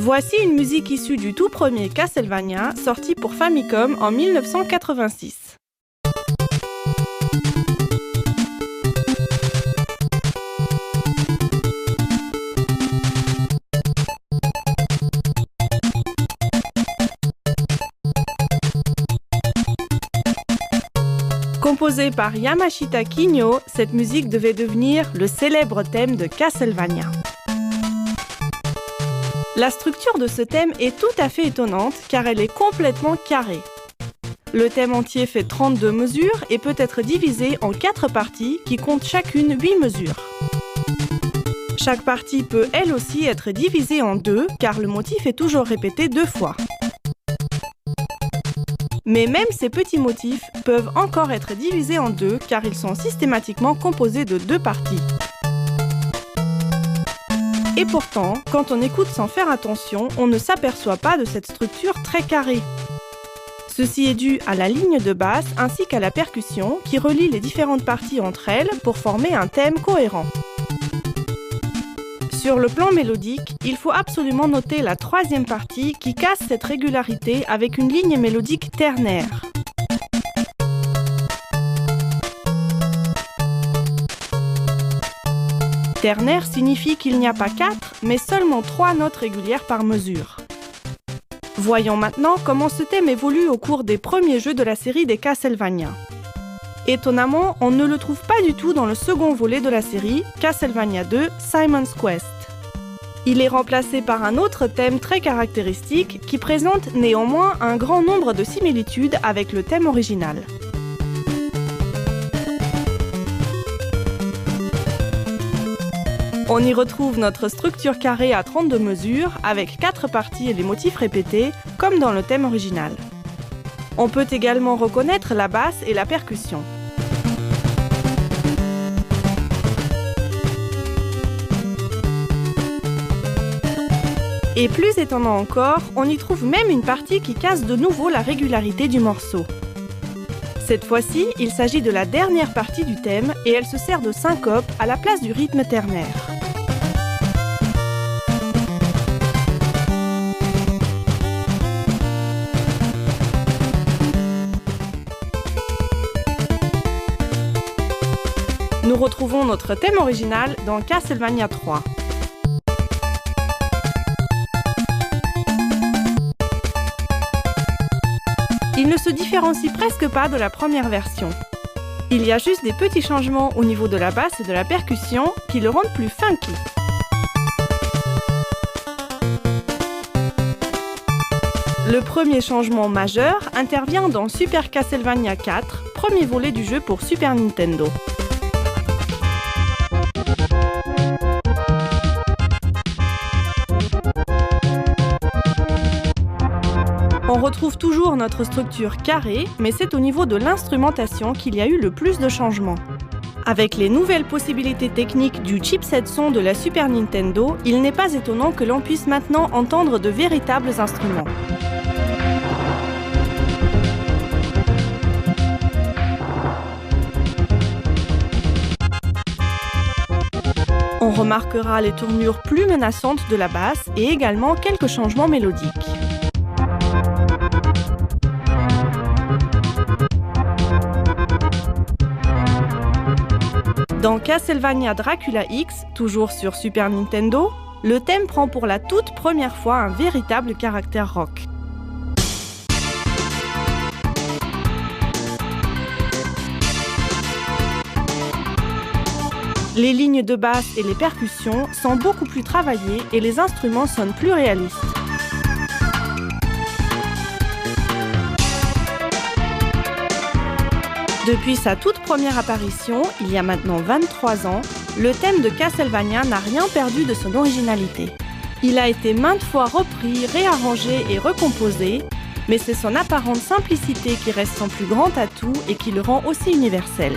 Voici une musique issue du tout premier Castlevania, sorti pour Famicom en 1986. Composée par Yamashita Kinyo, cette musique devait devenir le célèbre thème de Castlevania. La structure de ce thème est tout à fait étonnante car elle est complètement carrée. Le thème entier fait 32 mesures et peut être divisé en 4 parties qui comptent chacune 8 mesures. Chaque partie peut elle aussi être divisée en 2 car le motif est toujours répété 2 fois. Mais même ces petits motifs peuvent encore être divisés en 2 car ils sont systématiquement composés de 2 parties. Et pourtant, quand on écoute sans faire attention, on ne s'aperçoit pas de cette structure très carrée. Ceci est dû à la ligne de basse ainsi qu'à la percussion qui relie les différentes parties entre elles pour former un thème cohérent. Sur le plan mélodique, il faut absolument noter la troisième partie qui casse cette régularité avec une ligne mélodique ternaire. Ternaire signifie qu'il n'y a pas 4, mais seulement 3 notes régulières par mesure. Voyons maintenant comment ce thème évolue au cours des premiers jeux de la série des Castlevania. Étonnamment, on ne le trouve pas du tout dans le second volet de la série, Castlevania 2, Simon's Quest. Il est remplacé par un autre thème très caractéristique qui présente néanmoins un grand nombre de similitudes avec le thème original. On y retrouve notre structure carrée à 32 mesures avec 4 parties et des motifs répétés, comme dans le thème original. On peut également reconnaître la basse et la percussion. Et plus étonnant encore, on y trouve même une partie qui casse de nouveau la régularité du morceau. Cette fois-ci, il s'agit de la dernière partie du thème et elle se sert de syncope à la place du rythme ternaire. Nous retrouvons notre thème original dans Castlevania 3. Il ne se différencie presque pas de la première version. Il y a juste des petits changements au niveau de la basse et de la percussion qui le rendent plus funky. Le premier changement majeur intervient dans Super Castlevania 4, premier volet du jeu pour Super Nintendo. On retrouve toujours notre structure carrée, mais c'est au niveau de l'instrumentation qu'il y a eu le plus de changements. Avec les nouvelles possibilités techniques du chipset son de la Super Nintendo, il n'est pas étonnant que l'on puisse maintenant entendre de véritables instruments. On remarquera les tournures plus menaçantes de la basse et également quelques changements mélodiques. Dans Castlevania Dracula X, toujours sur Super Nintendo, le thème prend pour la toute première fois un véritable caractère rock. Les lignes de basse et les percussions sont beaucoup plus travaillées et les instruments sonnent plus réalistes. Depuis sa toute première apparition, il y a maintenant 23 ans, le thème de Castlevania n'a rien perdu de son originalité. Il a été maintes fois repris, réarrangé et recomposé, mais c'est son apparente simplicité qui reste son plus grand atout et qui le rend aussi universel.